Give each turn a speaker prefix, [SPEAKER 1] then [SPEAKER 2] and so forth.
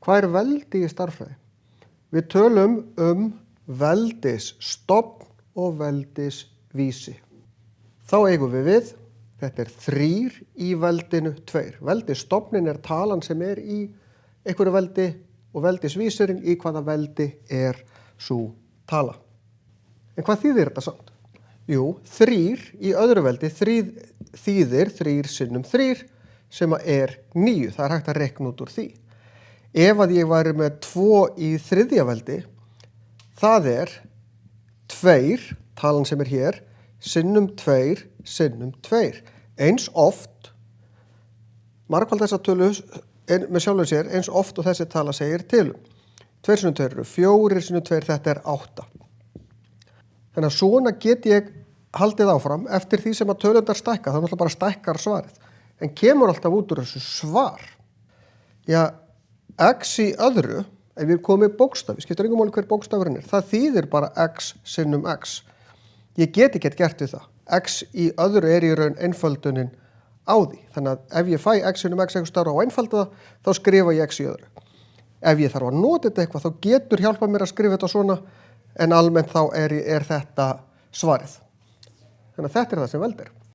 [SPEAKER 1] Hvað veldi í stærðfræði? Við tölum veldisstofn og veldisvísi. Þá eigum við, þetta 3 í veldinu 2. Veldisstofnin talan sem í einhverju veldi og veldisvísirinn í hvaða veldi sú tala. En hvað þýðir þetta samt? Jú, 3 í öðru veldi þýðir 3 sinnum 3 sem 9. Það hægt að reikna út úr því. Ef að ég væri með 2 í þriðja veldi, það 2, talan sem hér, sinnum 2 sinnum 2. Eins oft, margfald þessa tölu með sjálfum sér, eins oft og þessi tala segir til. 2 sinnum 2 eru 4, sinnum 2, þetta 8. Þannig að svona get ég haldið áfram eftir því sem að tölundar stækka, það náttúrulega bara stækkar svarið. En kemur alltaf út úr þessu svar. Já, x í öðru, ef við komum með bókstafi, skiptir engum máli hver bókstafurinn það þýðir bara x sinnum x. Ég get ekki gert við það. X í öðru í raun einföldunin á því. Þannig að ef ég fæ x sinnum x eitthvað starf á einfalda það, þá skrifa ég x í öðru. Ef ég þarf að nota þetta eitthvað, þá getur hjálpað mér að skrifa þetta svona, en almennt þá þetta svarið. Þannig að þetta það sem veldir.